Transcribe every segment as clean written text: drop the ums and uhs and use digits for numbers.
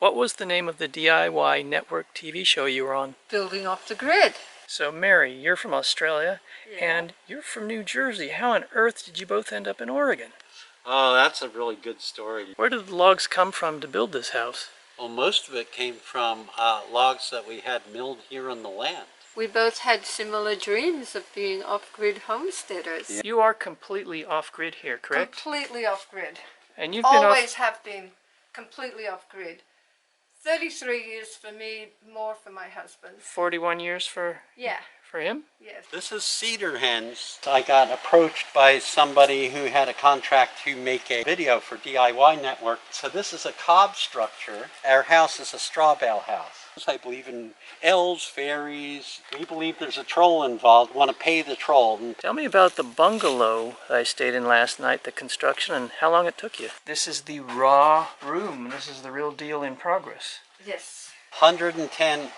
What was the name of the DIY network TV show you were on? Building off the grid. So Mary, you're from Australia, Yeah. and you're from New Jersey. How on earth did you both end up in Oregon? Oh, that's a really good story. Where did the logs come from to build this house? Well, most of it came from logs that we had milled here on the land. We both had similar dreams of being off-grid homesteaders. Yeah. You are completely off-grid here, correct? Completely off-grid. And you've been Always have been completely off-grid. 33 years for me, more for my husband. 41 years for him? Yes. This is cedar hens. I got approached by somebody who had a contract to make a video for DIY Network. So this is a cob structure. Our house is a straw bale house. I believe in elves, fairies. We believe there's a troll involved. Want to pay the troll. Tell me about the bungalow I stayed in last night, the construction, and how long it took you. This is the raw room. This is the real deal in progress. Yes. 110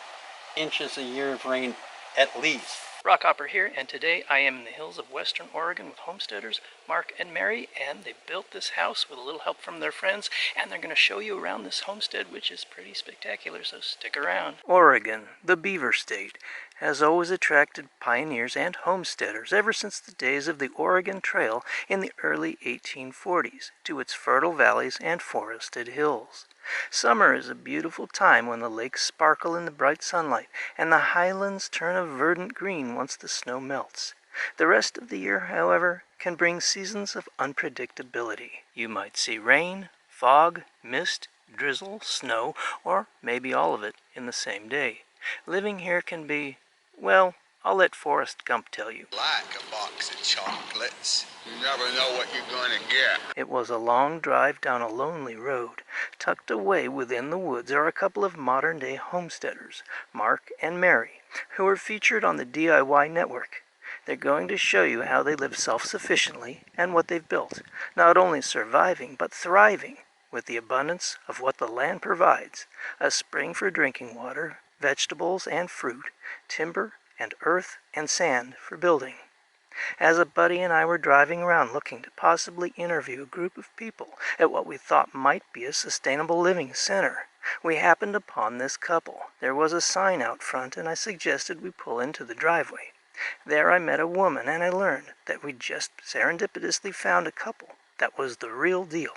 inches a year of rain at least. Rockhopper here, and today I am in the hills of western Oregon with homesteaders Mark and Mary, and they built this house with a little help from their friends, and they're going to show you around this homestead, which is pretty spectacular, so stick around. Oregon, the beaver state, has always attracted pioneers and homesteaders ever since the days of the Oregon Trail in the early 1840s to its fertile valleys and forested hills. Summer is a beautiful time when the lakes sparkle in the bright sunlight and the highlands turn a verdant green once the snow melts. The rest of the year, however, can bring seasons of unpredictability. You might see rain, fog, mist, drizzle, snow, or maybe all of it in the same day. Living here can be, well, I'll let Forrest Gump tell you. Like a box of chocolates. You never know what you're going to get. It was a long drive down a lonely road. Tucked away within the woods are a couple of modern-day homesteaders, Mark and Mary, who are featured on the DIY Network. They're going to show you how they live self-sufficiently and what they've built, not only surviving but thriving with the abundance of what the land provides, a spring for drinking water, vegetables and fruit, timber, and earth and sand for building. As a buddy and I were driving around looking to possibly interview a group of people at what we thought might be a sustainable living center, we happened upon this couple. There was a sign out front and I suggested we pull into the driveway. There I met a woman and I learned that we'd just serendipitously found a couple that was the real deal.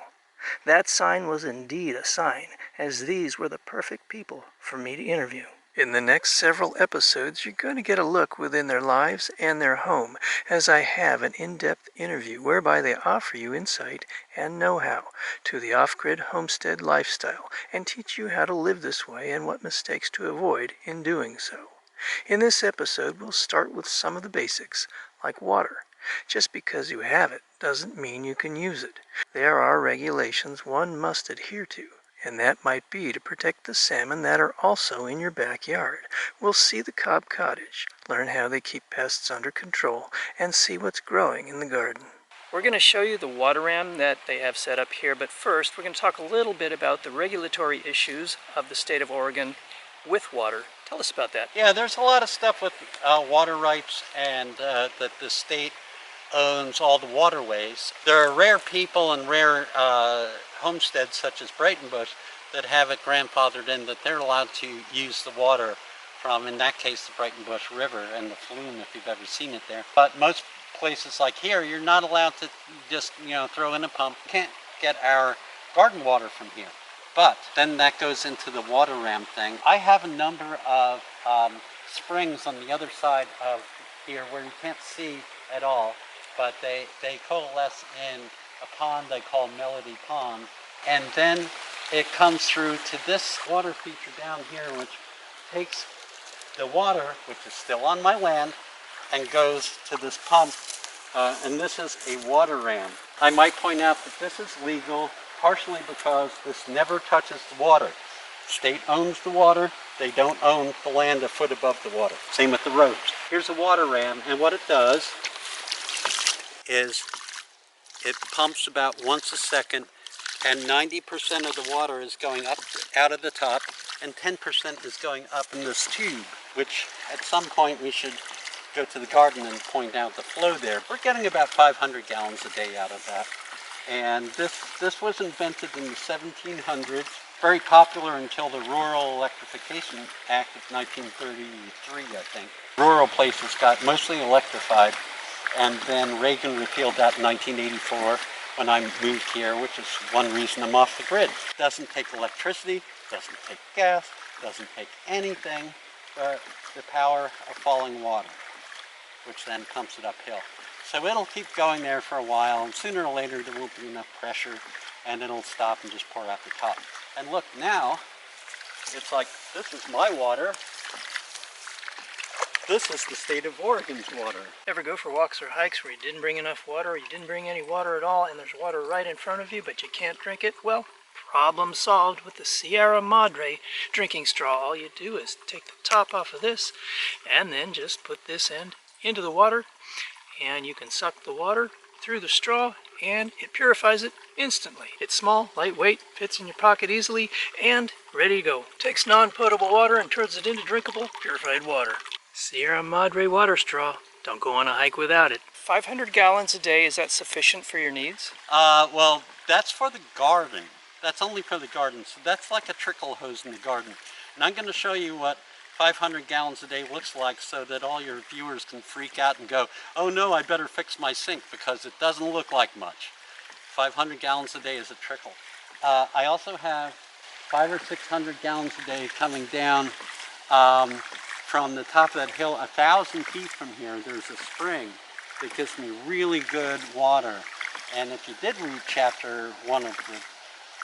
That sign was indeed a sign, as these were the perfect people for me to interview. In the next several episodes, you're going to get a look within their lives and their home, as I have an in-depth interview whereby they offer you insight and know-how to the off-grid homestead lifestyle and teach you how to live this way and what mistakes to avoid in doing so. In this episode, we'll start with some of the basics, like water. Just because you have it doesn't mean you can use it. There are regulations one must adhere to, and that might be to protect the salmon that are also in your backyard. We'll see the cob cottage, learn how they keep pests under control, and see what's growing in the garden. We're going to show you the water ram that they have set up here, but first we're going to talk a little bit about the regulatory issues of the state of Oregon with water. Tell us about that. Yeah, there's a lot of stuff with water rights and that the state owns all the waterways. There are rare people and rare homesteads such as Breitenbush that have it grandfathered in that they're allowed to use the water from, in that case, the Breitenbush River and the flume, if you've ever seen it there. But most places like here, you're not allowed to just, throw in a pump. You can't get our garden water from here. But then that goes into the water ram thing. I have a number of springs on the other side of here where you can't see at all, but they coalesce in a pond they call Melody Pond. And then it comes through to this water feature down here, which takes the water, which is still on my land, and goes to this pump. And this is a water ram. I might point out that this is legal partially because this never touches the water. The state owns the water. They don't own the land a foot above the water. Same with the roads. Here's a water ram, and what it does is it pumps about once a second, and 90% of the water is going up out of the top, and 10% is going up in this tube, which at some point we should go to the garden and point out the flow there. We're getting about 500 gallons a day out of that. And this was invented in the 1700s very popular until the Rural Electrification Act of 1933, I think. Rural places got mostly electrified, and then Reagan repealed that in 1984 when I moved here, which is one reason I'm off the grid. Doesn't take electricity, doesn't take gas, doesn't take anything but the power of falling water, which then pumps it uphill. So it'll keep going there for a while, and sooner or later there won't be enough pressure, and it'll stop and just pour out the top. And look, now, it's like, this is my water. This is the state of Oregon's water. Ever go for walks or hikes where you didn't bring enough water, or you didn't bring any water at all, and there's water right in front of you, but you can't drink it? Well, problem solved with the Sierra Madre drinking straw. All you do is take the top off of this, and then just put this end into the water, and you can suck the water through the straw, and it purifies it instantly. It's small, lightweight, fits in your pocket easily, and ready to go. Takes non-potable water and turns it into drinkable, purified water. Sierra Madre water straw. Don't go on a hike without it. 500 gallons a day, is that sufficient for your needs? Well, that's for the garden. That's only for the garden. So that's like a trickle hose in the garden. And I'm going to show you what 500 gallons a day looks like so that all your viewers can freak out and go, oh no, I better fix my sink, because it doesn't look like much. 500 gallons a day is a trickle. I also have 500 or 600 gallons a day coming down from the top of that hill. 1,000 feet from here, there's a spring that gives me really good water. And if you did read chapter 1 of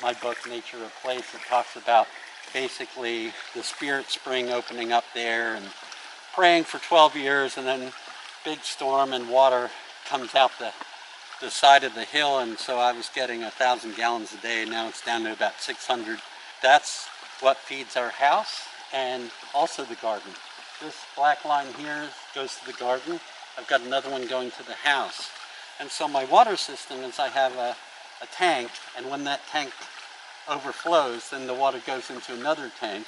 my book, Nature of Place, it talks about basically the spirit spring opening up there and praying for 12 years, and then big storm and water comes out the side of the hill, and so I was getting 1,000 gallons a day. Now it's down to about 600. That's what feeds our house and also the garden. This black line here goes to the garden. I've got another one going to the house. And so my water system is, I have a tank, and when that tank overflows, then the water goes into another tank,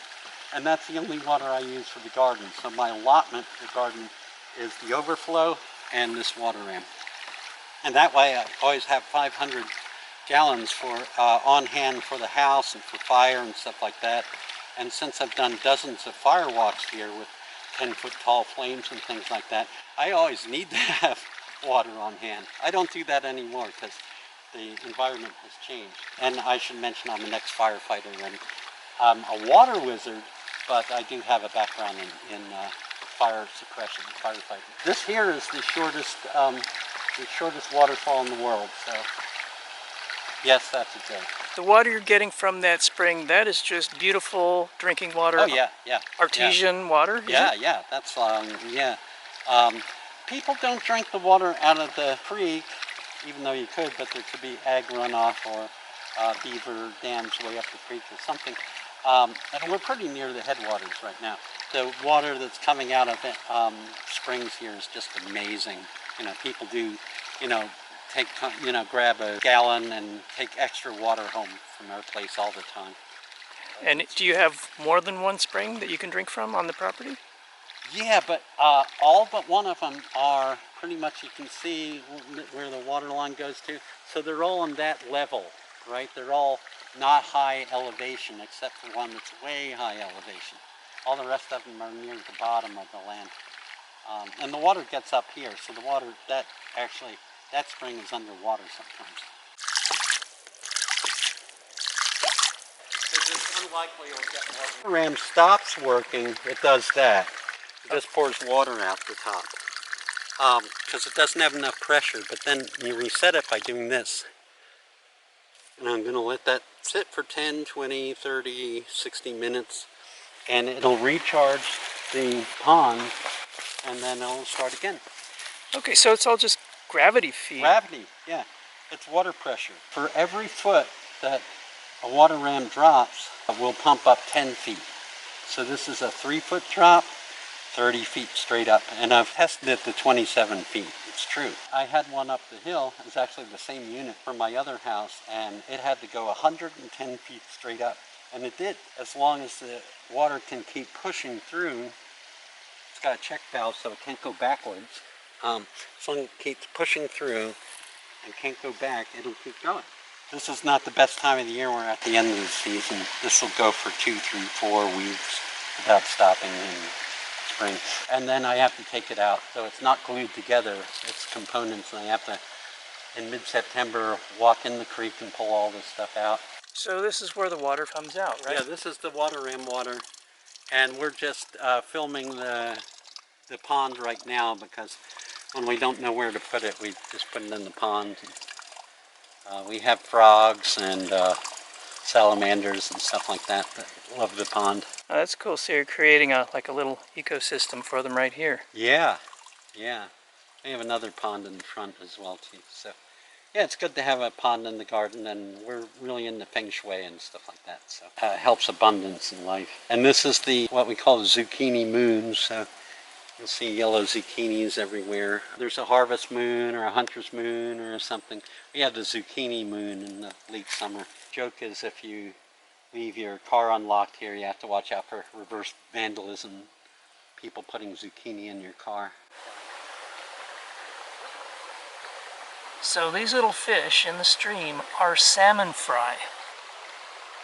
and that's the only water I use for the garden. So my allotment for the garden is the overflow and this water ram. And that way I always have 500 gallons for on hand for the house and for fire and stuff like that. And since I've done dozens of fire walks here with 10-foot tall flames and things like that, I always need to have water on hand. I don't do that anymore because the environment has changed. And I should mention I'm an ex-firefighter, and I'm a water wizard, but I do have a background in fire suppression, firefighting. This here is the shortest waterfall in the world, so yes, that's a joke. The water you're getting from that spring, that is just beautiful drinking water. Oh yeah, yeah. Artesian water? Yeah, yeah, that's, yeah. People don't drink the water out of the creek, even though you could, but there could be ag runoff or beaver dams way up the creek or something. And we're pretty near the headwaters right now. The water that's coming out of it, springs here is just amazing. You know, people do, grab a gallon and take extra water home from our place all the time. And do you have more than one spring that you can drink from on the property? Yeah, but all but one of them are pretty much, you can see where the water line goes to. So they're all on that level, right? They're all not high elevation, except for one that's way high elevation. All the rest of them are near the bottom of the land. And the water gets up here, so the water, that spring is underwater sometimes. Because it's unlikely you'll get more. When the ram stops working, it does that. It just pours water out the top. Because it doesn't have enough pressure, but then you reset it by doing this. And I'm going to let that sit for 10, 20, 30, 60 minutes, and it'll recharge the pond, and then it'll start again. Okay, so it's all just gravity feed. Gravity, yeah. It's water pressure. For every foot that a water ram drops, we'll pump up 10 feet. So this is a 3-foot drop, 30 feet straight up, and I've tested it to 27 feet. It's true. I had one up the hill. It was actually the same unit from my other house, and it had to go 110 feet straight up, and it did. As long as the water can keep pushing through, it's got a check valve so it can't go backwards. As long as it keeps pushing through and can't go back, it'll keep going. This is not the best time of the year. We're at the end of the season. This will go for 2, 3, 4 weeks without stopping in spring. And then I have to take it out. So it's not glued together. It's components, and I have to, in mid-September, walk in the creek and pull all this stuff out. So this is where the water comes out, right? Yeah, this is the water ram water. And we're just filming the pond right now because when we don't know where to put it, we just put it in the pond. We have frogs and salamanders and stuff like that love the pond. Oh, that's cool. So you're creating like a little ecosystem for them right here. Yeah, yeah. We have another pond in the front as well too. So yeah, it's good to have a pond in the garden, and we're really into feng shui and stuff like that. So it helps abundance in life. And this is the what we call the zucchini moon. So you'll see yellow zucchinis everywhere. There's a harvest moon or a hunter's moon or something. We have the zucchini moon in the late summer. Joke is if you leave your car unlocked here, you have to watch out for reverse vandalism. People putting zucchini in your car. So these little fish in the stream are salmon fry.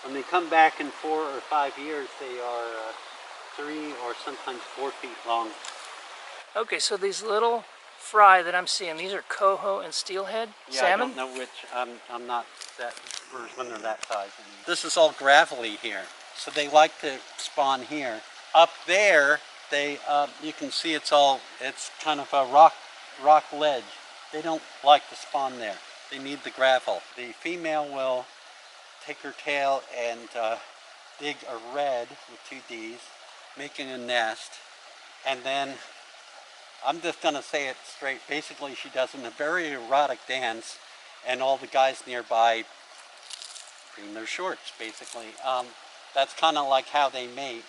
When they come back in 4 or 5 years, they are 3 or sometimes 4 feet long. Okay, so these little fry that I'm seeing, these are coho and steelhead salmon? I don't know which. I'm not that versed when they're that size. This is all gravelly here, so they like to spawn here. Up there, they you can see it's kind of a rock ledge. They don't like to spawn there. They need the gravel. The female will take her tail and dig a red with 2 D's, making a nest, and then I'm just going to say it straight. Basically, she does a very erotic dance, and all the guys nearby bring their shorts, basically. That's kind of like how they mate.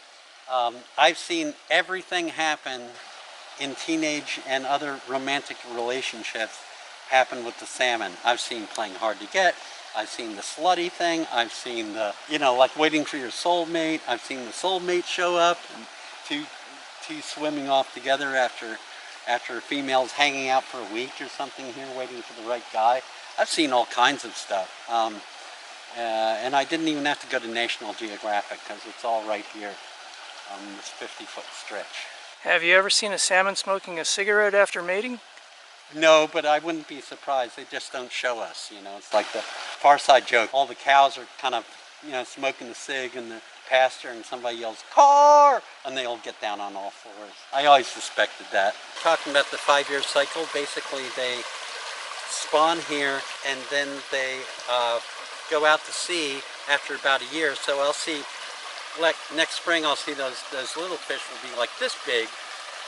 I've seen everything happen in teenage and other romantic relationships happen with the salmon. I've seen playing hard to get. I've seen the slutty thing. I've seen the, like waiting for your soulmate. I've seen the soulmate show up and two swimming off together after a female's hanging out for a week or something here waiting for the right guy. I've seen all kinds of stuff. And I didn't even have to go to National Geographic because it's all right here on this 50-foot stretch. Have you ever seen a salmon smoking a cigarette after mating? No, but I wouldn't be surprised. They just don't show us, It's like the Far Side joke. All the cows are kind of, smoking the cig in the pasture, and somebody yells, "Car!" and they all get down on all fours. I always suspected that. Talking about the 5-year cycle, basically they spawn here and then they go out to sea after about a year. So I'll see, like next spring, I'll see those little fish will be like this big,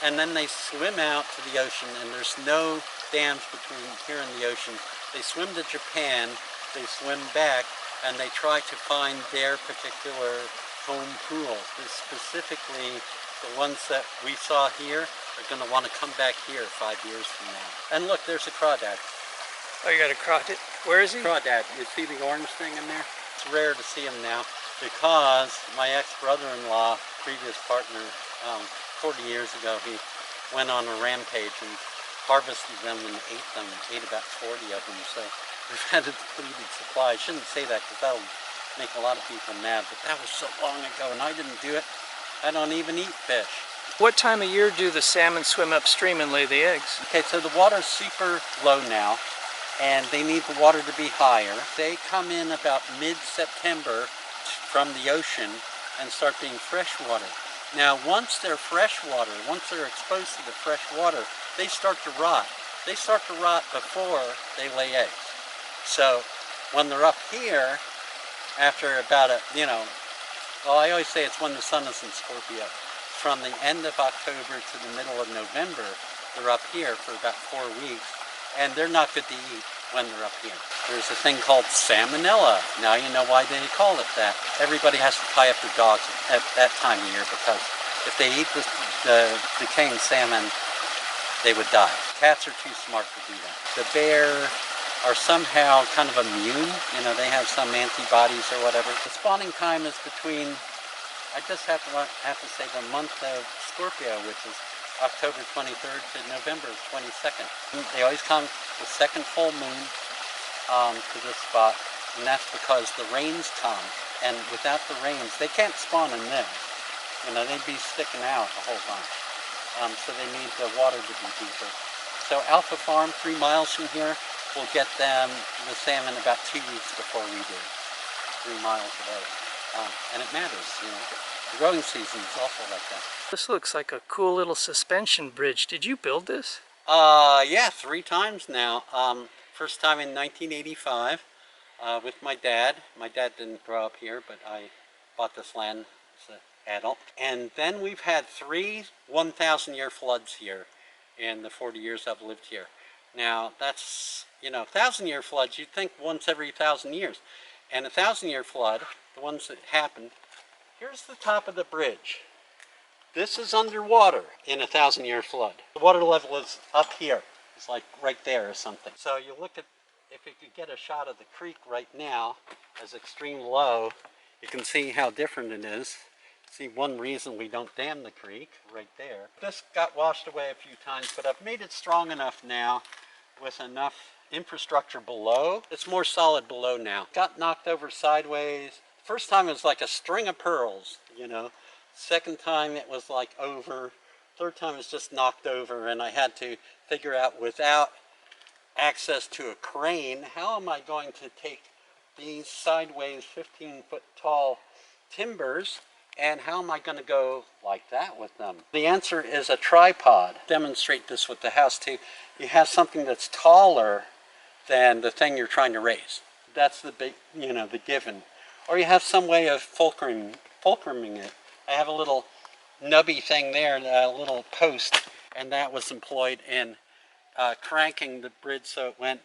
and then they swim out to the ocean, and there's no dams between here and the ocean. They swim to Japan, they swim back, and they try to find their particular home pools. Specifically, the ones that we saw here are going to want to come back here 5 years from now. And look, there's a crawdad. Oh, you got a crawdad? Where is he? Crawdad. You see the orange thing in there? It's rare to see him now because my ex-brother-in-law, previous partner, 40 years ago, he went on a rampage and harvested them and ate them. Ate about 40 of them. So we've had a depleted supply. I shouldn't say that because that'll make a lot of people mad, but that was so long ago and I didn't do it. I don't even eat fish. What time of year do the salmon swim upstream and lay the eggs? Okay, so the water's super low now, and they need the water to be higher. They come in about mid-September from the ocean and start being freshwater. Now, once they're freshwater, once they're exposed to the fresh water, they start to rot. They start to rot before they lay eggs. So when they're up here, after about well, I always say it's when the sun is in Scorpio. From the end of October to the middle of November, they're up here for about 4 weeks, and they're not good to eat when they're up here. There's a thing called salmonella. Now you know why they call it that. Everybody has to tie up their dogs at that time of year because if they eat the decaying salmon, they would die. Cats are too smart to do that. The bear are somehow kind of immune. They have some antibodies or whatever. The spawning time is between, I just have to say the month of Scorpio, which is October 23rd to November 22nd. They always come the second full moon to this spot, And that's because the rains come, and without the rains, they can't spawn in there. You know, they'd be sticking out a whole bunch. So they need the water to be deeper. So Alpha Farm, 3 miles from here, will get them the salmon about 2 weeks before we do. 3 miles away. And it matters, you know. The growing season is also like that. This looks like a cool little suspension bridge. Did you build this? Yeah, 3 times now. First time in 1985 with my dad. My dad didn't grow up here, but I bought this land as an adult. And then we've had 3 1,000-year floods here in the 40 years I've lived here. Now, that's, you know, 1,000-year floods, you'd think once every 1,000 years. And a 1,000-year flood, the ones that happened, here's the top of the bridge. This is underwater in a 1,000-year flood. The water level is up here. It's like right there or something. So you look at, if you could get a shot of the creek right now as extreme low, you can see how different it is. See one reason we don't dam the creek right there. This got washed away a few times, but I've made it strong enough now with enough infrastructure below. It's more solid below now. Got knocked over sideways. First time it was like a string of pearls, you know. Second time it was like over. Third time it was just knocked over, and I had to figure out, without access to a crane, how am I going to take these sideways 15-foot tall timbers, and how am I going to go like that with them? The answer is a tripod. Demonstrate this with the house too. You have something that's taller than the thing you're trying to raise. That's the big, you know, the given. Or you have some way of fulcruming it. I have a little nubby thing there, a little post, and that was employed in cranking the bridge so it went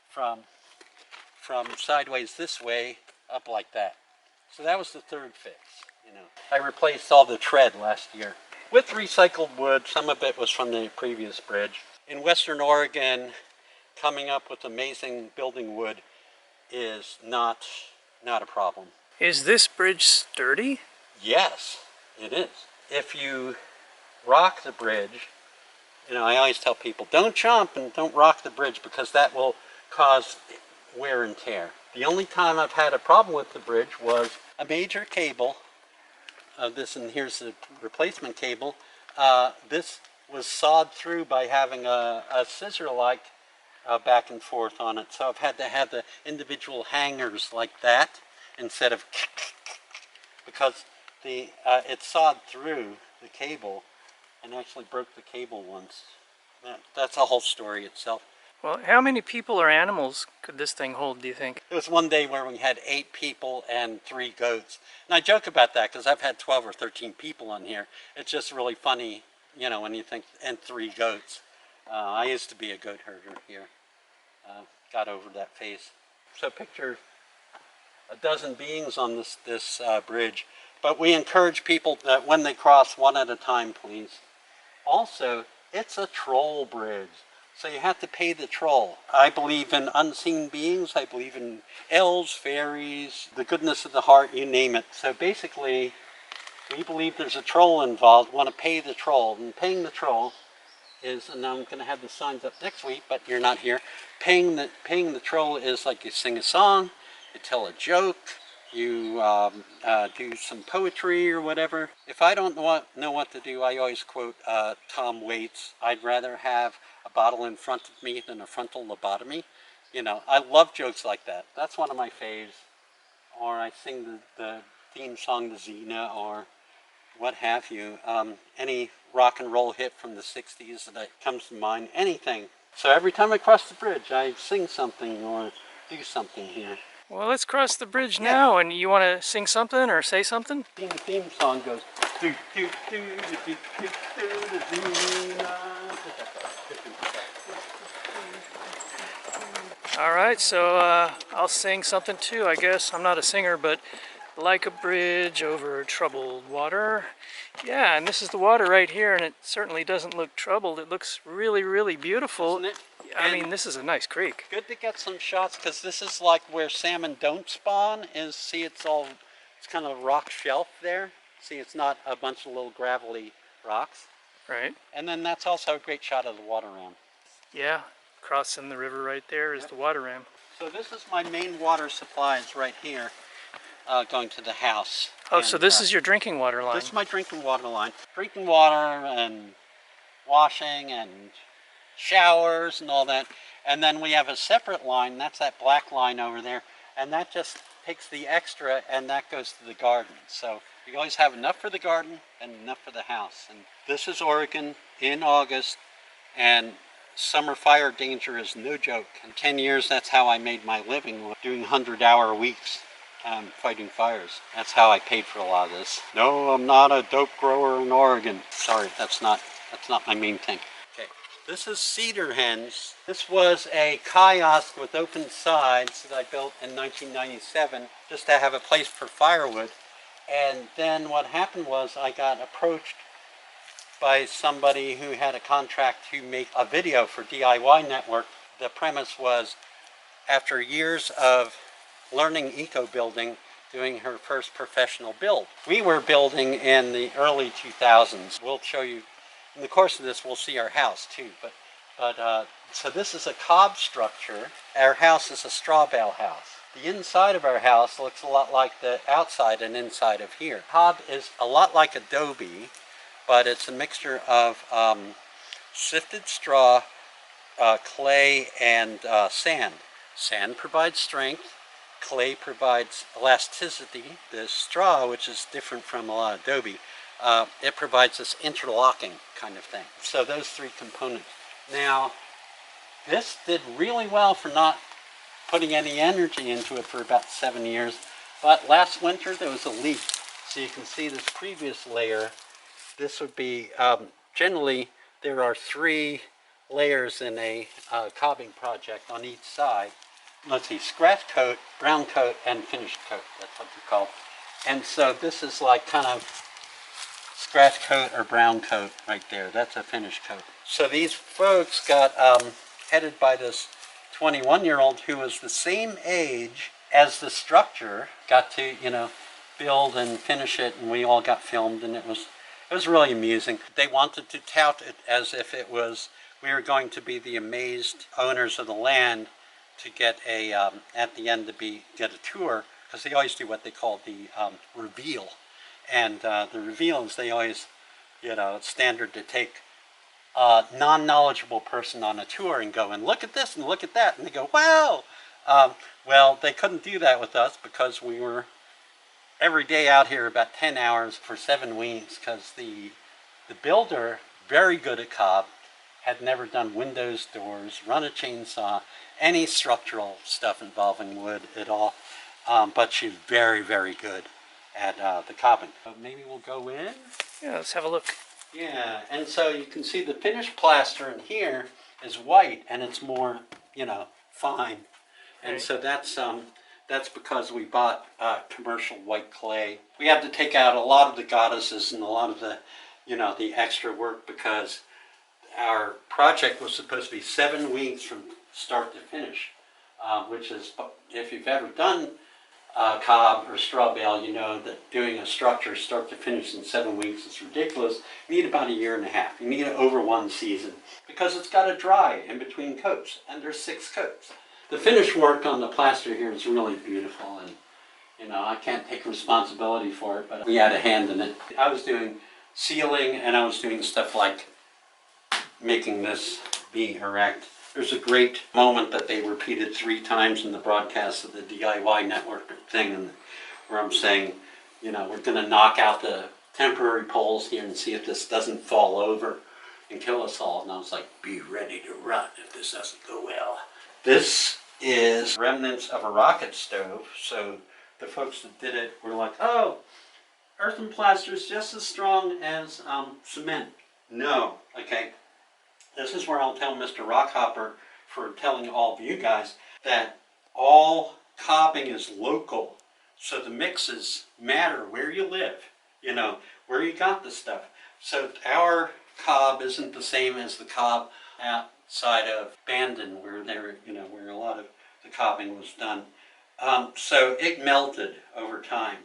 from sideways this way up like that. So that was the third fix, you know. I replaced all the tread last year with recycled wood. Some of it was from the previous bridge. In Western Oregon, coming up with amazing building wood is not a problem. Is this bridge sturdy? Yes, it is. If you rock the bridge, you know, I always tell people, don't jump and don't rock the bridge, because that will cause wear and tear. The only time I've had a problem with the bridge was a major cable of this, and here's the replacement cable. This was sawed through by having a scissor-like back and forth on it. So I've had to have the individual hangers like that instead of because it sawed through the cable and actually broke the cable once. That's a whole story itself. Well, how many people or animals could this thing hold, do you think? It was one day where we had 8 people and 3 goats. And I joke about that because I've had 12 or 13 people on here. It's just really funny, you know, when you think, and 3 goats. I used to be a goat herder here. Got over that phase. So picture a dozen beings on this bridge. But we encourage people that when they cross, one at a time, please. Also, it's a troll bridge. So you have to pay the troll. I believe in unseen beings. I believe in elves, fairies, the goodness of the heart, you name it. So basically, we believe there's a troll involved. We want to pay the troll. And paying the troll is, and I'm going to have the signs up next week, but you're not here. Paying the troll is like you sing a song, you tell a joke, you do some poetry or whatever. If I don't know what to do, I always quote Tom Waits. I'd rather have a bottle in front of me than a frontal lobotomy. You know, I love jokes like that. That's one of my faves. Or I sing the theme song to Xena or what have you. Any rock and roll hit from the 60s that comes to mind, anything. So every time I cross the bridge, I sing something or do something here. Well, let's cross the bridge now, and you want to sing something or say something? The theme song goes do do do do do do do. All right, so I'll sing something too, I guess. I'm not a singer, but like a bridge over troubled water. Yeah, and this is the water right here, and it certainly doesn't look troubled. It looks really, really beautiful. Isn't it? I mean, this is a nice creek. Good to get some shots, because this is like where salmon don't spawn. See, it's kind of a rock shelf there. See, it's not a bunch of little gravelly rocks. Right. And then that's also a great shot of the water ram. Yeah, crossing the river right there is the water ram. So this is my main water supply is right here, going to the house. Oh, so this is your drinking water line. This is my drinking water line. Drinking water and washing and showers and all that. And then we have a separate line, that's that black line over there, and that just takes the extra and that goes to the garden. So we always have enough for the garden and enough for the house. And this is Oregon in August, and summer fire danger is no joke. In 10 years, that's how I made my living, doing 100-hour weeks fighting fires. That's how I paid for a lot of this. No, I'm not a dope grower in Oregon. Sorry, that's not my main thing. Okay, this is cedar hens. This was a kiosk with open sides that I built in 1997 just to have a place for firewood. And then what happened was I got approached by somebody who had a contract to make a video for DIY Network. The premise was, after years of learning eco-building, doing her first professional build. We were building in the early 2000s. We'll show you, in the course of this, we'll see our house too. So this is a cob structure. Our house is a straw bale house. The inside of our house looks a lot like the outside and inside of here. Cob is a lot like adobe, but it's a mixture of sifted straw, clay, and sand. Sand provides strength. Clay provides elasticity. The straw, which is different from a lot of adobe, it provides this interlocking kind of thing. So those three components. Now, this did really well for not putting any energy into it for about 7 years, but last winter there was a leak. So you can see this previous layer. This would be, generally there are 3 layers in a cobbing project on each side. Let's see, scratch coat, brown coat, and finish coat. That's what they're called. And so this is like kind of scratch coat or brown coat right there. That's a finish coat. So these folks got headed by this 21-year-old who was the same age as the structure, got to, build and finish it, and we all got filmed, and it was really amusing. They wanted to tout it as if it was, we were going to be the amazed owners of the land, to get a, at the end get a tour, because they always do what they call the reveal. And the reveal is they always, it's standard to take a non-knowledgeable person on a tour and go and look at this and look at that, and they go, wow! Well, they couldn't do that with us because we were every day out here about 10 hours for 7 weeks, because the builder, very good at cob, had never done windows, doors, run a chainsaw, any structural stuff involving wood at all, but she's very, very good at the cobbing. So maybe we'll go in. Yeah, let's have a look. Yeah, and so you can see the finished plaster in here is white, and it's more, fine. And Right. so that's because we bought commercial white clay. We had to take out a lot of the goddesses and a lot of the, the extra work, because our project was supposed to be 7 weeks from start to finish, which is, if you've ever done cob or straw bale, you know that doing a structure start to finish in 7 weeks is ridiculous. You need about 1.5 years. You need it over 1 season, because it's got to dry in between coats, and there's 6 coats. The finish work on the plaster here is really beautiful, and I can't take responsibility for it, but we had a hand in it. I was doing sealing, and I was doing stuff like making this be erect. There's a great moment that they repeated 3 times in the broadcast of the DIY Network thing, and where I'm saying, we're going to knock out the temporary poles here and see if this doesn't fall over and kill us all. And I was like, be ready to run if this doesn't go well. This is remnants of a rocket stove. So the folks that did it were like, oh, earthen plaster is just as strong as cement. No, okay. This is where I'll tell Mr. Rockhopper, for telling all of you guys, that all cobbing is local. So the mixes matter where you live, where you got the stuff. So our cob isn't the same as the cob outside of Bandon, where where a lot of the cobbing was done. So it melted over time.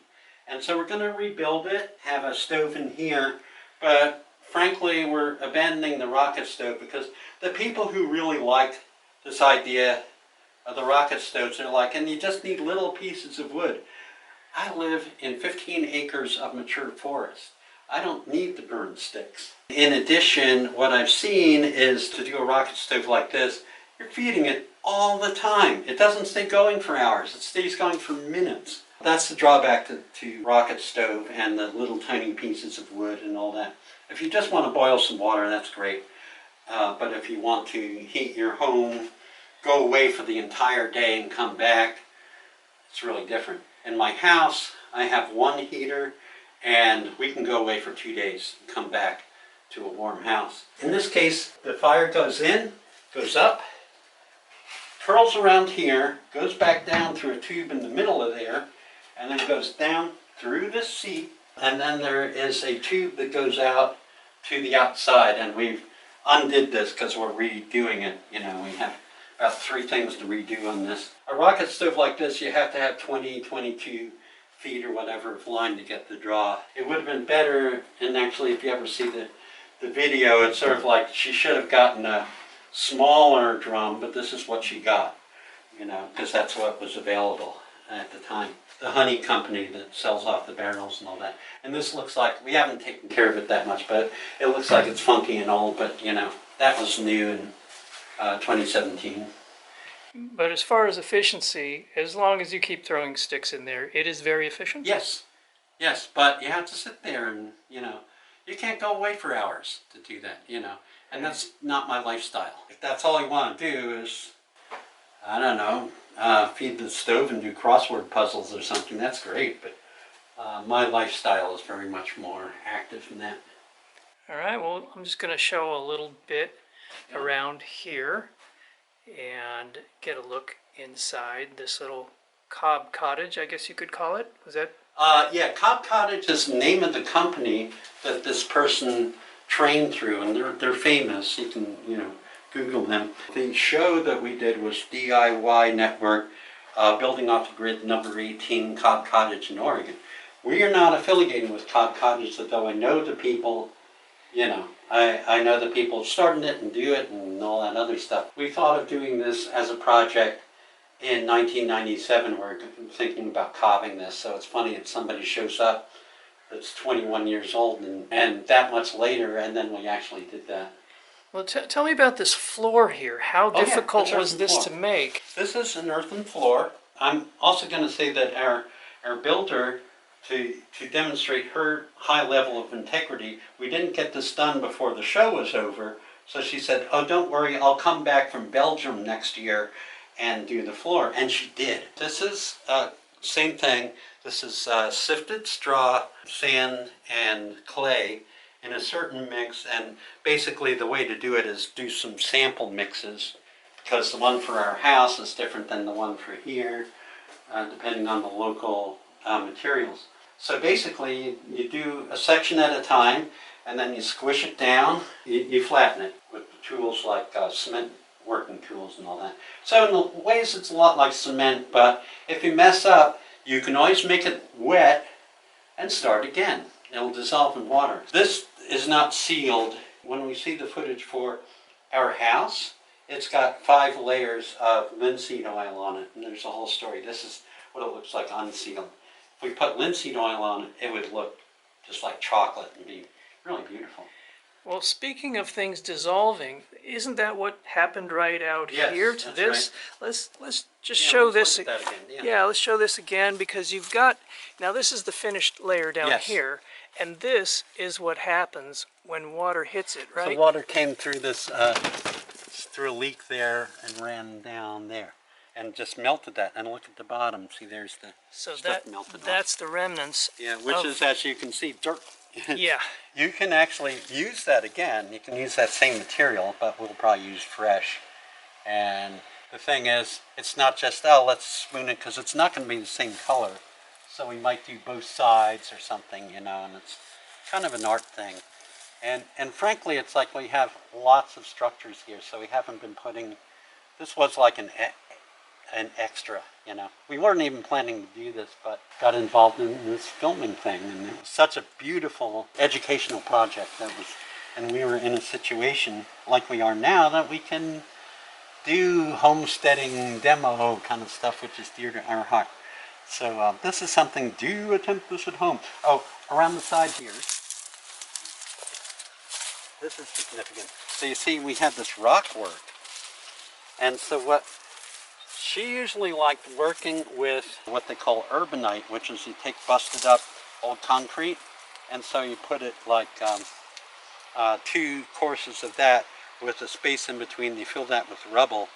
And so we're going to rebuild it, have a stove in here, but frankly, we're abandoning the rocket stove because the people who really like this idea of the rocket stoves. They're like, and you just need little pieces of wood. I live in 15 acres of mature forest. I don't need to burn sticks. In addition, what I've seen is to do a rocket stove like this, you're feeding it all the time. It doesn't stay going for hours. It stays going for minutes. That's the drawback to rocket stove and the little tiny pieces of wood and all that. If you just want to boil some water, that's great. But if you want to heat your home, go away for the entire day and come back, it's really different. In my house, I have one heater, and we can go away for 2 days and come back to a warm house. In this case, the fire goes in, goes up, curls around here, goes back down through a tube in the middle of there, and then goes down through this seat, and then there is a tube that goes out to the outside, and we've undid this because we're redoing it. You know, we have about 3 things to redo on this. A rocket stove like this, you have to have 20, 22 feet or whatever of line to get the draw. It would have been better, and actually if you ever see the video, it's sort of like she should have gotten a smaller drum, but this is what she got, you know, because that's what was available at the time. The honey company that sells off the barrels and all that. And this looks like, we haven't taken care of it that much, but it looks like it's funky and old, but you know, that was new in 2017. But as far as efficiency, as long as you keep throwing sticks in there, it is very efficient? Yes, yes, but you have to sit there and, you know, you can't go away for hours to do that, you know, and that's not my lifestyle. If that's all you want to do is, I don't know, feed the stove and do crossword puzzles or something, that's great, but my lifestyle is very much more active than that. All right, well, I'm just going to show a little bit around here and get a look inside this little cob cottage, I guess you could call it. Was that? Yeah, Cobb Cottage is the name of the company that this person trained through, and they're famous. You can, you know, Google them. The show that we did was DIY Network, building off the grid number 18, Cobb Cottage in Oregon. We are not affiliated with Cobb Cottage, though I know the people, you know, I know the people starting it and do it and all that other stuff. We thought of doing this as a project in 1997. We're thinking about cobbing this, so it's funny that somebody shows up that's 21 years old and that much later, and then we actually did that. Well, tell me about this floor here. How difficult was this to make? This is an earthen floor. I'm also going to say that our builder, to demonstrate her high level of integrity, we didn't get this done before the show was over, so she said, oh, don't worry, I'll come back from Belgium next year and do the floor, and she did. This is same thing. This is sifted straw, sand, and clay in a certain mix, and basically the way to do it is do some sample mixes, because the one for our house is different than the one for here, depending on the local materials. So basically you do a section at a time, and then you squish it down, you flatten it with tools like cement working tools and all that. So in ways it's a lot like cement, but if you mess up, you can always make it wet and start again. It'll dissolve in water. This is not sealed. When we see the footage for our house, it's got 5 layers of linseed oil on it, and there's a whole story. This is what it looks like unsealed. If we put linseed oil on it, it would look just like chocolate and be really beautiful. Well, speaking of things dissolving, isn't that what happened right out here to this? Right. Let's just show this. Look at that again. Yeah, let's show this again, because you've got, now this is the finished layer down here, and this is what happens when water hits it, right? So water came through this, through a leak there and ran down there and just melted that. And look at the bottom. See, there's the stuff melted off. That's the remnants. Yeah, which is, as you can see, dirt. Yeah. You can actually use that again. You can use that same material, but we'll probably use fresh. And the thing is, it's not just, oh, let's spoon it, because it's not going to be the same color. So we might do both sides or something, you know, and it's kind of an art thing. And frankly, it's like we have lots of structures here, so we haven't been putting, this was like an extra, you know. We weren't even planning to do this, but got involved in this filming thing, and it was such a beautiful educational project that was, and we were in a situation like we are now that we can do homesteading demo kind of stuff, which is dear to our heart. So this is something, do attempt this at home. Oh, around the side here, this is significant. So you see we have this rock work. And so what she usually liked working with what they call urbanite, which is you take busted up old concrete, and so you put it like 2 courses of that with a space in between. You fill that with rubble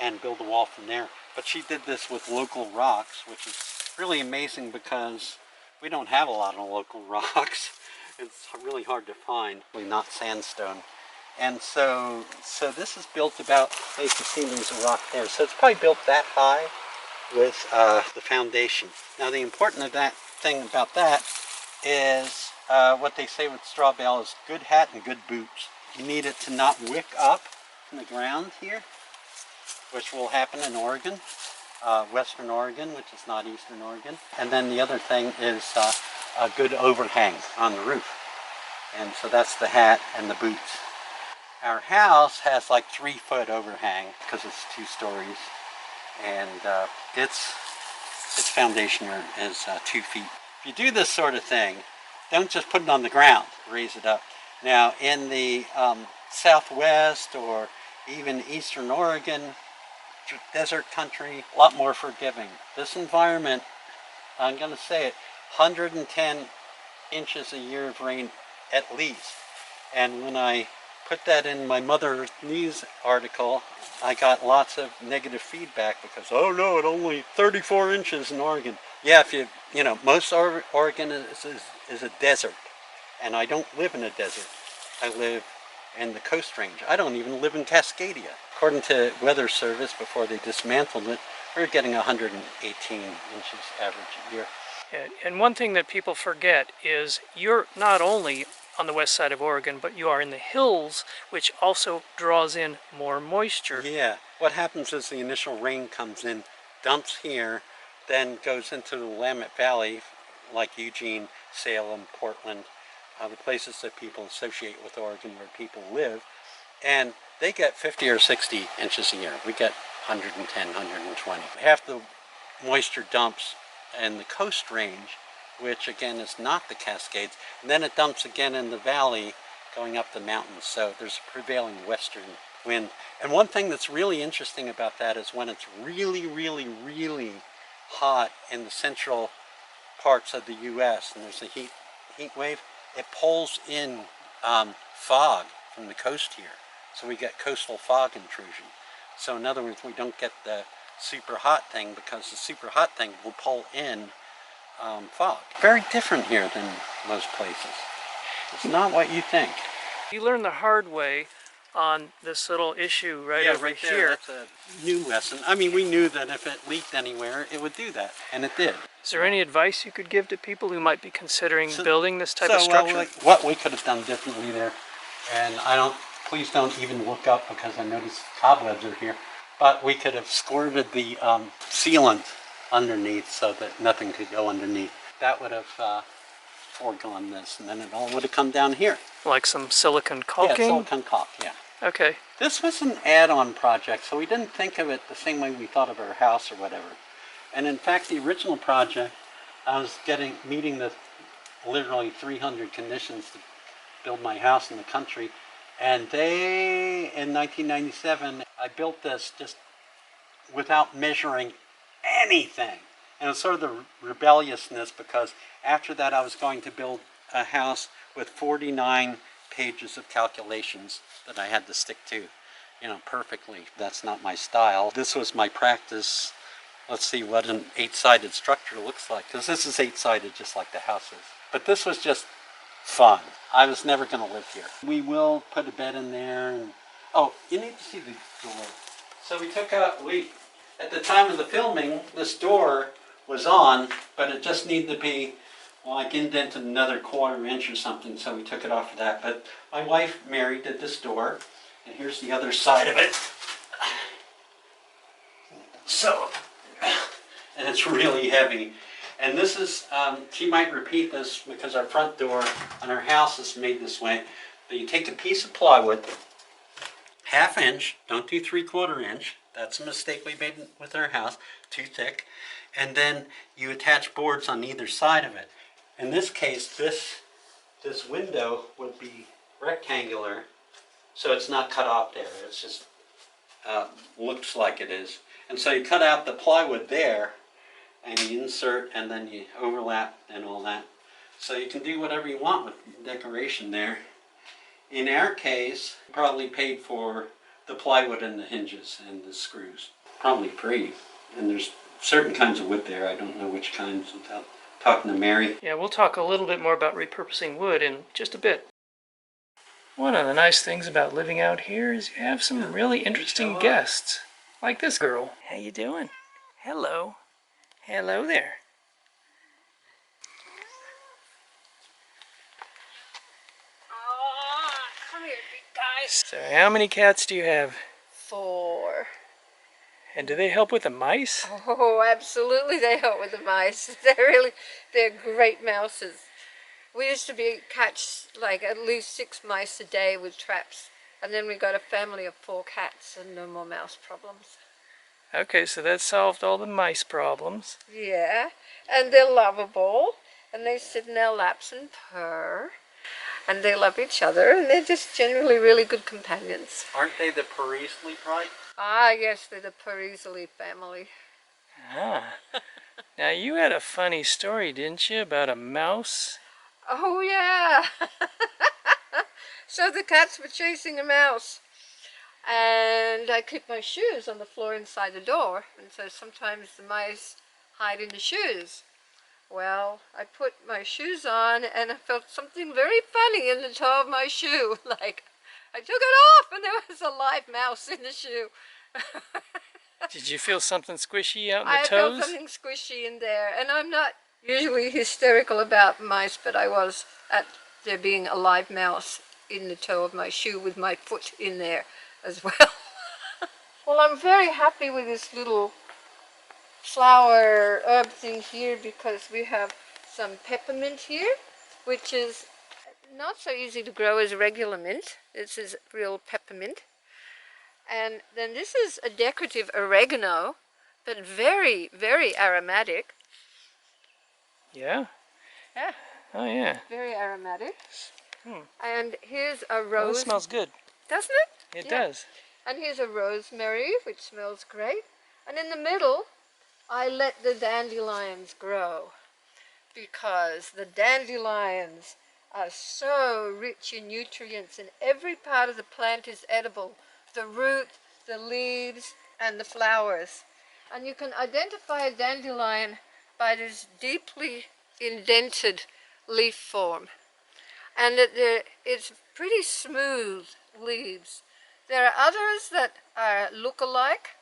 and build a wall from there. But she did this with local rocks, which is really amazing because we don't have a lot of local rocks. It's really hard to find, not sandstone. And so this is built about, you can see there's a rock there. So it's probably built that high with the foundation. Now the important thing about that is what they say with straw bale is good hat and good boots. You need it to not wick up from the ground here, which will happen in Oregon, Western Oregon, which is not Eastern Oregon. And then the other thing is a good overhang on the roof. And so that's the hat and the boots. Our house has like 3-foot overhang because it's 2 stories, and its foundation is 2 feet. If you do this sort of thing, don't just put it on the ground, raise it up. Now in the Southwest or even Eastern Oregon, desert country, a lot more forgiving. This environment, I'm going to say it, 110 inches a year of rain at least. And when I put that in my Mother Earth News article, I got lots of negative feedback because, oh no, it only 34 inches in Oregon. Yeah, if you know, most Oregon is a desert, and I don't live in a desert. I live in the Coast Range. I don't even live in Cascadia. According to Weather Service, before they dismantled it, we're getting 118 inches average a year. And one thing that people forget is you're not only on the west side of Oregon, but you are in the hills, which also draws in more moisture. Yeah, what happens is the initial rain comes in, dumps here, then goes into the Willamette Valley, like Eugene, Salem, Portland, the places that people associate with Oregon where people live, and they get 50 or 60 inches a year. We get 110, 120. Half the moisture dumps in the Coast Range, which again is not the Cascades, and then it dumps again in the valley going up the mountains. So there's a prevailing western wind. And one thing that's really interesting about that is when it's really, really, really hot in the central parts of the US and there's a heat wave, it pulls in fog from the coast here. So we get coastal fog intrusion. So in other words, we don't get the super hot thing because the super hot thing will pull in fog. Very different here than most places. It's not what you think. You learn the hard way on this little issue right over right there, here. that's a new lesson. I mean, we knew that if it leaked anywhere, it would do that, and it did. Is there any advice you could give to people who might be considering building this type of structure? What we could have done differently there, and please don't even look up because I noticed cobwebs are here, but we could have squirted the sealant underneath so that nothing could go underneath. That would have foregone this, and then it all would have come down here. Like some silicone caulking? Yeah, silicone caulk, yeah. Okay. This was an add-on project, so we didn't think of it the same way we thought of our house or whatever. And in fact, the original project, I was meeting the literally 300 conditions to build my house in the country. And in 1997, I built this just without measuring anything. And it was sort of the rebelliousness because after that I was going to build a house with 49 pages of calculations that I had to stick to, perfectly. That's not my style. This was my practice. Let's see what an 8-sided structure looks like, because this is 8-sided just like the house is. But this was just fun. I was never going to live here. We will put a bed in there. And oh, you need to see the door. So we took out, at the time of the filming, this door was on, but it just needed to be like indented another 1/4 inch or something, so we took it off of that. But my wife, Mary, did this door, and here's the other side of it. So, and it's really heavy. And this is, she might repeat this because our front door on our house is made this way. But you take a piece of plywood, 1/2 inch. Don't do 3/4 inch. That's a mistake we made with our house. Too thick. And then you attach boards on either side of it. In this case, this window would be rectangular, so it's not cut off there. It's just looks like it is. And so you cut out the plywood there, and you insert, and then you overlap and all that. So you can do whatever you want with decoration there. In our case, probably paid for the plywood and the hinges and the screws. Probably free. And there's certain kinds of wood there. I don't know which kinds without talking to Mary. Yeah, we'll talk a little bit more about repurposing wood in just a bit. One of the nice things about living out here is you have some really interesting guests. Like this girl. How you doing? Hello. Hello there. Oh, come here, big guys. So how many cats do you have? 4. And do they help with the mice? Oh, absolutely they help with the mice. They're great mouses. We used to catch like at least 6 mice a day with traps. And then we got a family of 4 cats and no more mouse problems. Okay, so that solved all the mice problems. Yeah, and they're lovable. And they sit in our laps and purr. And they love each other. And they're just generally really good companions. Aren't they the Parisli tribe? Ah, yes, they're the Parisli family. Ah. Now you had a funny story, didn't you, about a mouse? Oh, yeah. So the cats were chasing a mouse. And I keep my shoes on the floor inside the door. And so sometimes the mice hide in the shoes. Well, I put my shoes on and I felt something very funny in the toe of my shoe. Like, I took it off and there was a live mouse in the shoe. Did you feel something squishy out in the I toes? felt something squishy in there. And I'm not usually hysterical about mice, but I was at there being a live mouse in the toe of my shoe with my foot in there as well. Well, I'm very happy with this little flower herb thing here because we have some peppermint here, which is not so easy to grow as regular mint. This is real peppermint. And then this is a decorative oregano, but very, very aromatic. Yeah? Yeah. Oh, yeah. Very aromatic. Hmm. And here's a Well, rose. it smells good. Doesn't it? It Yeah. does. And here's a rosemary, which smells great. And in the middle, I let the dandelions grow because the dandelions are so rich in nutrients and every part of the plant is edible. The root, the leaves, and the flowers. And you can identify a dandelion by this deeply indented leaf form. And it's pretty smooth leaves. There are others that look alike,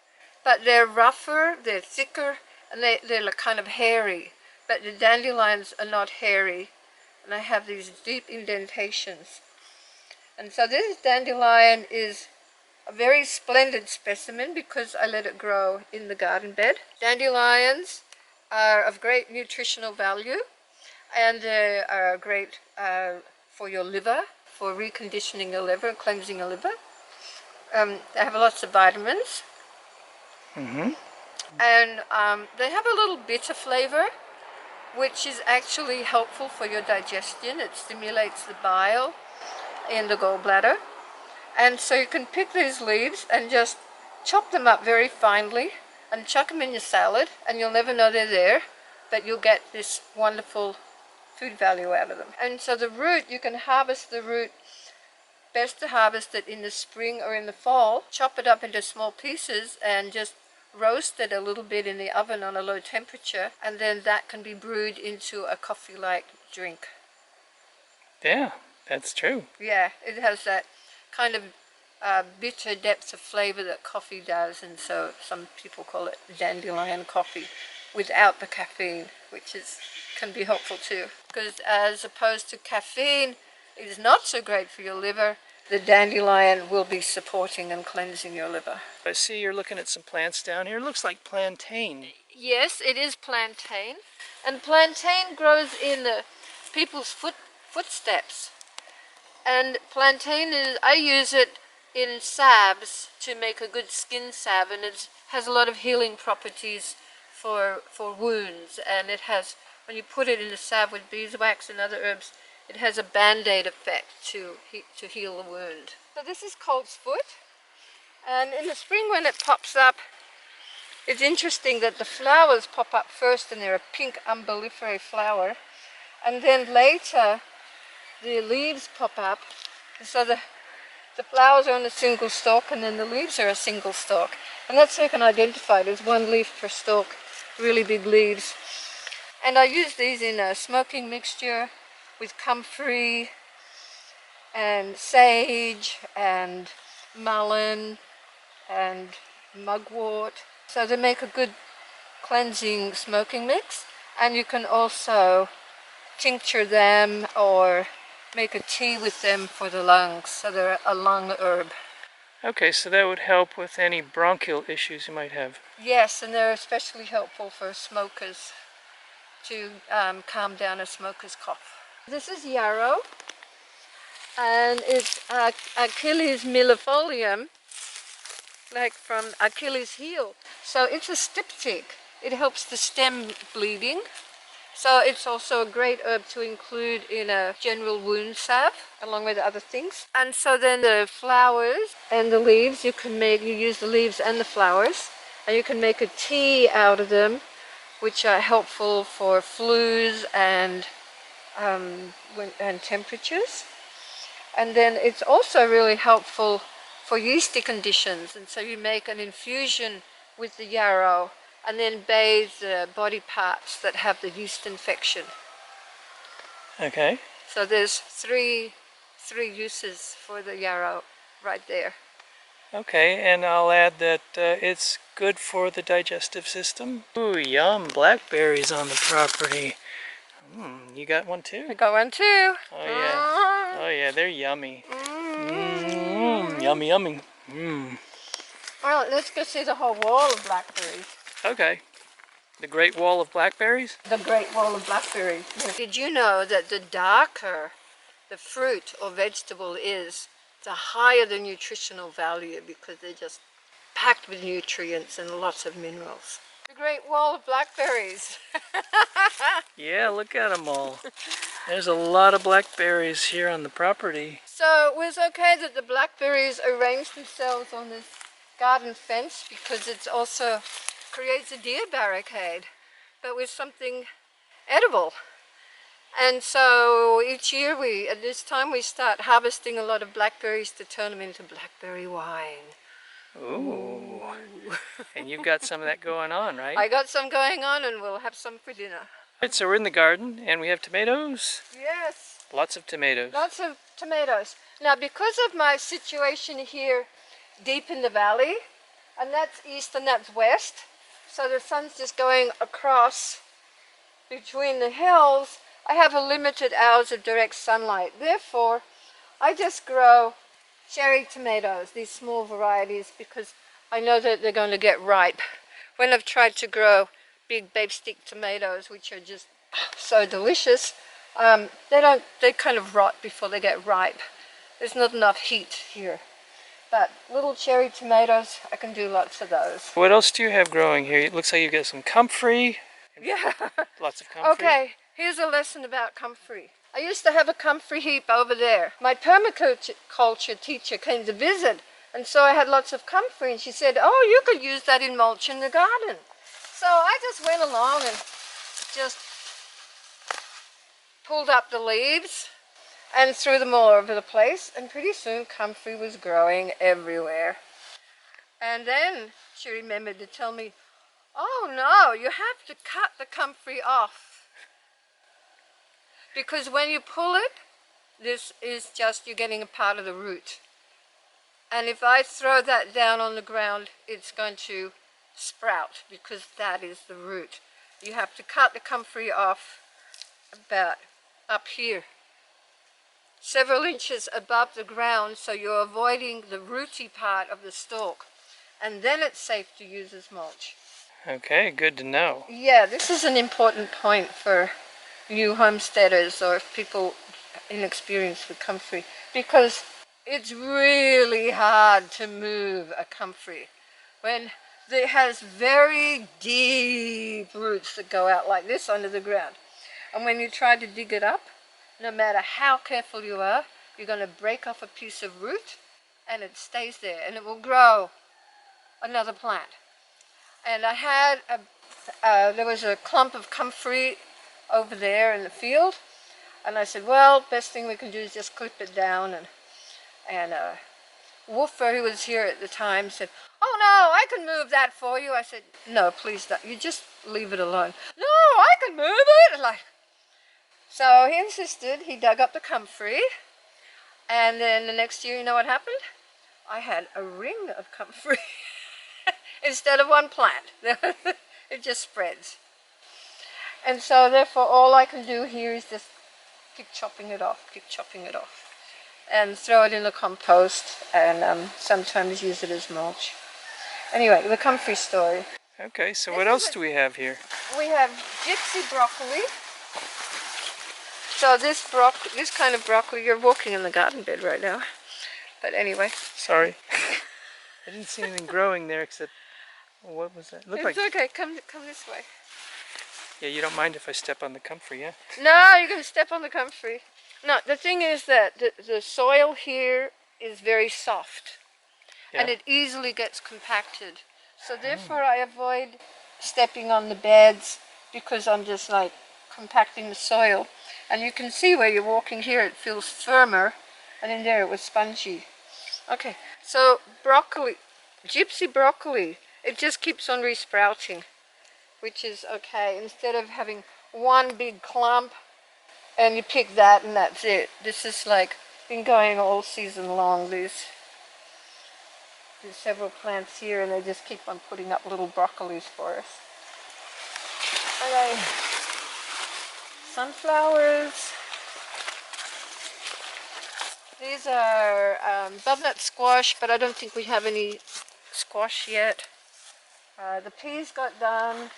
but they're rougher, they're thicker, and they're kind of hairy. But the dandelions are not hairy, and I have these deep indentations. And so this dandelion is a very splendid specimen because I let it grow in the garden bed. Dandelions are of great nutritional value, and they are great for your liver, for reconditioning your liver and cleansing your liver. They have lots of vitamins. Mm-hmm. And they have a little bitter flavor, which is actually helpful for your digestion. It stimulates the bile in the gallbladder. And so you can pick these leaves and just chop them up very finely and chuck them in your salad, and you'll never know they're there, but you'll get this wonderful food value out of them. And so the root, you can harvest the root. Best to harvest it in the spring or in the fall. Chop it up into small pieces and just roast it a little bit in the oven on a low temperature, and then that can be brewed into a coffee-like drink. Yeah, that's true. Yeah, it has that kind of bitter depth of flavor that coffee does, and so some people call it dandelion coffee without the caffeine, which can be helpful too. Because as opposed to caffeine, it is not so great for your liver. The dandelion will be supporting and cleansing your liver. I see you're looking at some plants down here. It looks like plantain. Yes, it is plantain. And plantain grows in the people's footsteps. And plantain I use it in salves to make a good skin salve, and it has a lot of healing properties for wounds. And it has, when you put it in a salve with beeswax and other herbs, it has a band-aid effect to heal the wound. So this is coltsfoot, and in the spring when it pops up, it's interesting that the flowers pop up first, and they're a pink umbelliferae flower, and then later the leaves pop up. And so the flowers are on a single stalk, and then the leaves are a single stalk. And that's how you can identify it as one leaf per stalk, really big leaves. And I use these in a smoking mixture with comfrey and sage and mullein and mugwort. So they make a good cleansing smoking mix. And you can also tincture them or make a tea with them for the lungs. So they're a lung herb. Okay, so that would help with any bronchial issues you might have. Yes, and they're especially helpful for smokers to calm down a smoker's cough. This is yarrow, and it's Achilles millefolium, like from Achilles' heel. So it's a styptic. It helps the stem bleeding. So it's also a great herb to include in a general wound salve, along with other things. And so then the flowers and the leaves, you use the leaves and the flowers, and you can make a tea out of them, which are helpful for flus and temperatures. And then it's also really helpful for yeasty conditions. And so you make an infusion with the yarrow and then bathe the body parts that have the yeast infection. Okay. So there's three uses for the yarrow right there. Okay, and I'll add that it's good for the digestive system. Ooh, yum, blackberries on the property. You got one too? I got one too. Oh yeah. Oh yeah, they're yummy. Yummy, yummy. Well, let's go see the whole wall of blackberries. Okay. The Great Wall of Blackberries? The Great Wall of Blackberries. Did you know that the darker the fruit or vegetable is, the higher the nutritional value, because they're just packed with nutrients and lots of minerals? The Great Wall of Blackberries. Yeah, look at them all. There's a lot of blackberries here on the property. So it was okay that the blackberries arranged themselves on this garden fence, because it also creates a deer barricade, but with something edible. And so each year at this time we start harvesting a lot of blackberries to turn them into blackberry wine. Ooh. And you've got some of that going on, right? I got some going on, and we'll have some for dinner. Right, so we're in the garden and we have tomatoes. Yes. Lots of tomatoes. Lots of tomatoes. Now, because of my situation here deep in the valley, and that's east and that's west, so the sun's just going across between the hills, I have a limited hours of direct sunlight. Therefore, I just grow cherry tomatoes, these small varieties, because I know that they're going to get ripe. When I've tried to grow big babe stick tomatoes, which are just so delicious, they kind of rot before they get ripe. There's not enough heat here. But little cherry tomatoes, I can do lots of those. What else do you have growing here? It looks like you got some comfrey. Yeah. Lots of comfrey. Okay, here's a lesson about comfrey. I used to have a comfrey heap over there. My permaculture teacher came to visit, and so I had lots of comfrey, and she said, oh, you could use that in mulch in the garden. So I just went along and just pulled up the leaves and threw them all over the place, and pretty soon comfrey was growing everywhere. And then she remembered to tell me, oh no, you have to cut the comfrey off, because when you pull it, this is just, you're getting a part of the root. And if I throw that down on the ground, it's going to sprout, because that is the root. You have to cut the comfrey off about up here, several inches above the ground, so you're avoiding the rooty part of the stalk, and then it's safe to use as mulch. Okay, good to know. Yeah, this is an important point for new homesteaders or people inexperienced with comfrey, because It's really hard to move a comfrey when it has very deep roots that go out like this under the ground. And when you try to dig it up, no matter how careful you are, you're going to break off a piece of root and it stays there and it will grow another plant. And I had there was a clump of comfrey over there in the field, and I said, well, best thing we can do is just clip it down. And Wolfer, who was here at the time, said, oh no, I can move that for you. I said, no, please don't. You just leave it alone. No, I can move it. So he insisted. He dug up the comfrey, and then the next year, you know what happened? I had a ring of comfrey instead of one plant. It just spreads. And so therefore all I can do here is just keep chopping it off, and throw it in the compost, and sometimes use it as mulch. Anyway, the comfrey story. Okay, so what else do we have here? We have gypsy broccoli. So this kind of broccoli, you're walking in the garden bed right now. But anyway. Sorry. I didn't see anything growing there except, what was that? It's okay, come this way. Yeah, you don't mind if I step on the comfrey, yeah? No, you're going to step on the comfrey. No, the thing is that the soil here is very soft. Yeah. And it easily gets compacted. So therefore I avoid stepping on the beds because I'm just like compacting the soil. And you can see where you're walking here, it feels firmer, and in there it was spongy. Okay, so broccoli, gypsy broccoli, it just keeps on resprouting, which is okay. Instead of having one big clump and you pick that and that's it. This is like been going all season long. There's several plants here and they just keep on putting up little broccolis for us. Okay. Sunflowers. These are butternut squash, but I don't think we have any squash yet. The peas got done.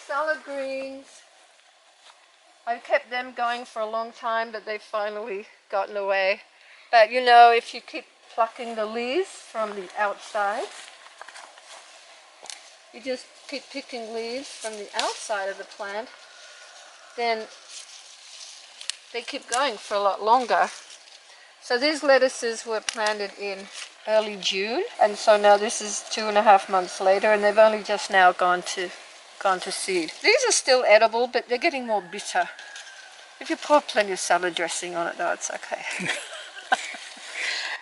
Salad greens. I've kept them going for a long time, but they've finally gotten away. But you know, if you keep plucking the leaves from the outside, you just keep picking leaves from the outside of the plant, then they keep going for a lot longer. So these lettuces were planted in early June, and so now this is 2.5 months later, and they've only just now gone to seed. These are still edible, but they're getting more bitter. If you pour plenty of salad dressing on it, though, it's okay.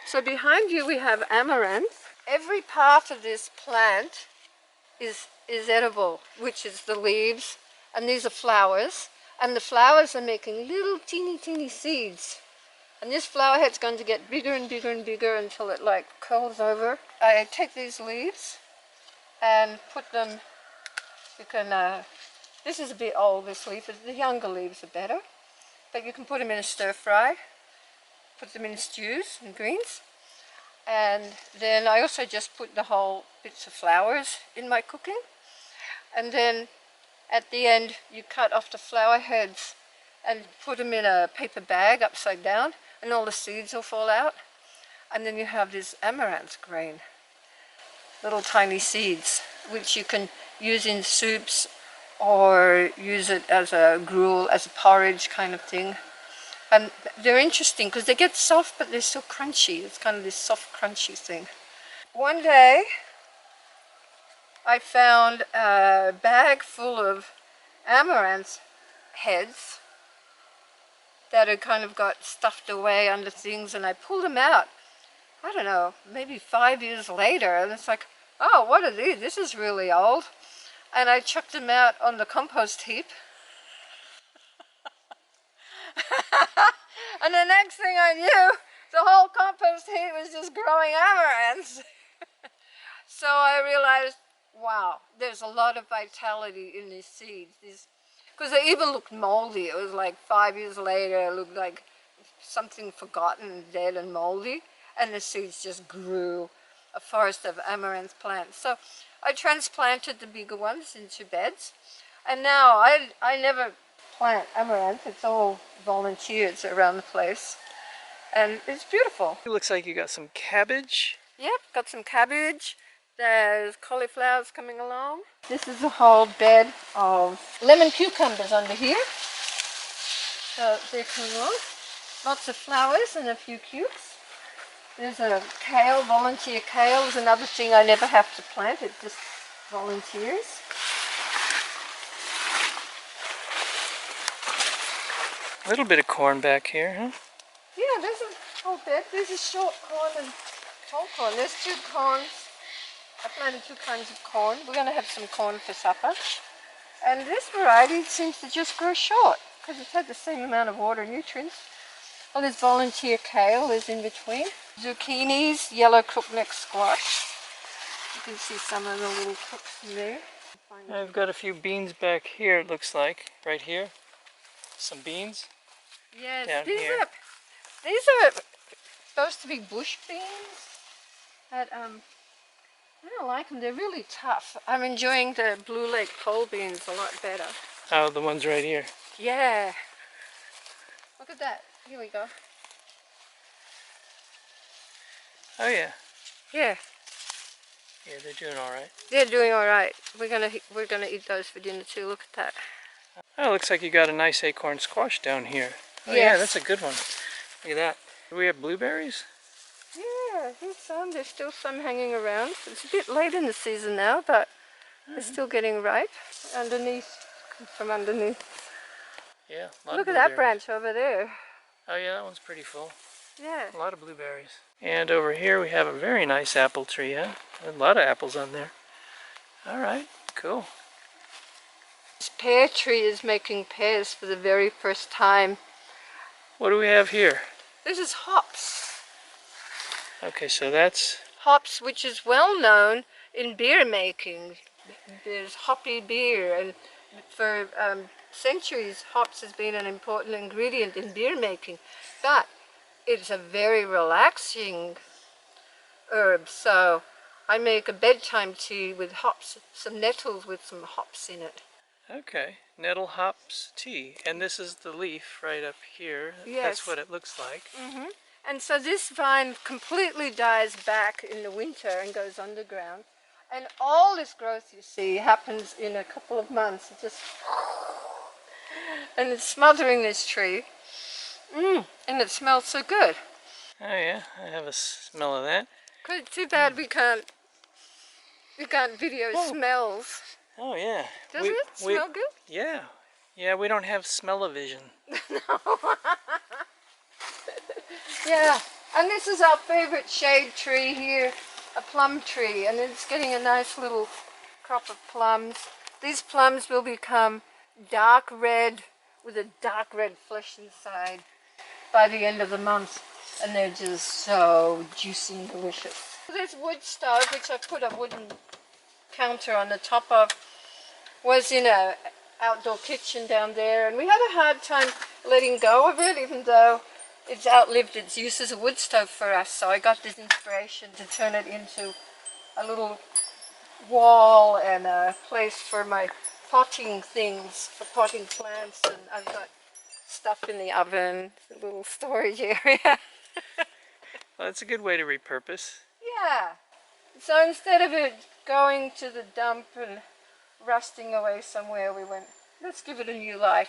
So behind you we have amaranth. Every part of this plant is edible, which is the leaves, and these are flowers. And the flowers are making little teeny seeds. And this flower head's going to get bigger and bigger and bigger until it like curls over. I take these leaves and put them, you can, this is a bit old, this leaf, the younger leaves are better. But you can put them in a stir fry, put them in stews and greens. And then I also just put the whole bits of flowers in my cooking. And then at the end, you cut off the flower heads and put them in a paper bag upside down, and all the seeds will fall out. And then you have this amaranth grain, little tiny seeds, which you can use in soups or use it as a gruel, as a porridge kind of thing. And they're interesting because they get soft, but they're still crunchy. It's kind of this soft, crunchy thing. One day, I found a bag full of amaranth heads that had kind of got stuffed away under things, and I pulled them out, I don't know, maybe 5 years later, and it's like, oh, what are these? This is really old. And I chucked them out on the compost heap. And the next thing I knew, the whole compost heap was just growing amaranths. So I realized, wow, there's a lot of vitality in these seeds. Because they even looked moldy. It was like 5 years later, it looked like something forgotten, dead and moldy. And the seeds just grew, a forest of amaranth plants. So I transplanted the bigger ones into beds. And now I never plant amaranth. It's all volunteers around the place. And it's beautiful. It looks like you got some cabbage. Yep, got some cabbage. There's cauliflowers coming along. This is a whole bed of lemon cucumbers under here. So they're coming along. Lots of flowers and a few cukes. There's a kale, volunteer kale is another thing I never have to plant. It just volunteers. A little bit of corn back here, huh? Yeah, there's a whole bed. There's a short corn and tall corn. There's two corns. I planted two kinds of corn. We're going to have some corn for supper. And this variety seems to just grow short because it's had the same amount of water and nutrients. Well, there's volunteer kale is in between. Zucchinis, yellow crookneck squash. You can see some of the little crooks in there. I've got a few beans back here, it looks like, right here. Some beans. Yes, down these here. are supposed to be bush beans. But I don't like them. They're really tough. I'm enjoying the Blue Lake pole beans a lot better. Oh, the ones right here. Yeah. Look at that. Here we go. Oh yeah. Yeah, Yeah, they're doing all right. they're doing all right. We're gonna eat those for dinner too. Look at that. Oh, looks like you got a nice acorn squash down here. Oh yeah, Yes. that's a good one. Look at that. Do we have blueberries? Yeah, here's some. There's still some hanging around. It's a bit late in the season now, but they're still getting ripe. Underneath, from underneath. Yeah, a lot Look of at that blueberries. branch over there. Oh yeah, that one's pretty full. Yeah. A lot of blueberries. And over here we have a very nice apple tree, huh? A lot of apples on there. All right, cool. This pear tree is making pears for the very first time. What do we have here? This is hops. Okay, so that's... Hops, which is well known in beer making. There's hoppy beer, and for centuries hops has been an important ingredient in beer making. But it's a very relaxing herb, so I make a bedtime tea with hops, some nettles with some hops in it. Okay, nettle hops tea. And this is the leaf right up here. Yes. That's what it looks like. Mm-hmm. And so this vine completely dies back in the winter and goes underground. And all this growth you see happens in a couple of months. It just... and it's smothering this tree. And it smells so good. Oh yeah, I have a smell of that. Too bad we can't video smells. Oh yeah. Doesn't it smell good? Yeah. Yeah, we don't have smell-o-vision. No. Yeah, and this is our favorite shade tree here, a plum tree, and it's getting a nice little crop of plums. These plums will become dark red with a dark red flesh inside by the end of the month, and they're just so juicy and delicious. This wood stove, which I put a wooden counter on the top of, was in a outdoor kitchen down there, and we had a hard time letting go of it, even though it's outlived its use as a wood stove for us. So I got this inspiration to turn it into a little wall and a place for my potting things, for potting plants, and I've got stuff in the oven, a little storage area. Well, that's a good way to repurpose. Yeah. So instead of it going to the dump and rusting away somewhere, we went, let's give it a new life.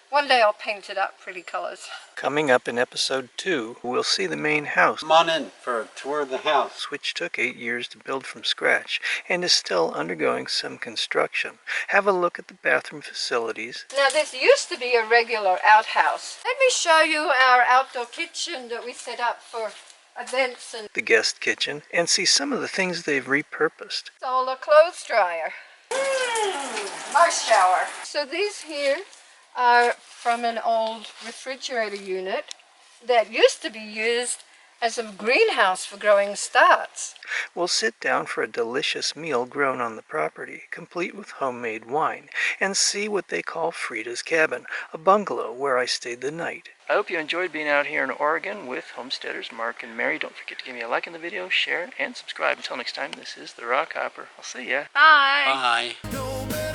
One day I'll paint it up pretty colors. Coming up in episode 2, we'll see the main house, Come on in for a tour of the house. which took 8 years to build from scratch and is still undergoing some construction. Have a look at the bathroom facilities. Now this used to be a regular outhouse. Let me show you our outdoor kitchen that we set up for events and The guest kitchen, and see some of the things they've repurposed. solar clothes dryer. My shower. So these here are from an old refrigerator unit that used to be used as a greenhouse for growing starts. We'll sit down for a delicious meal grown on the property, complete with homemade wine, and see what they call Frida's Cabin, a bungalow where I stayed the night. I hope you enjoyed being out here in Oregon with homesteaders Mark and Mary. Don't forget to give me a like in the video, share, and subscribe. Until next time, this is the Rockhopper. I'll see ya. Bye. Bye.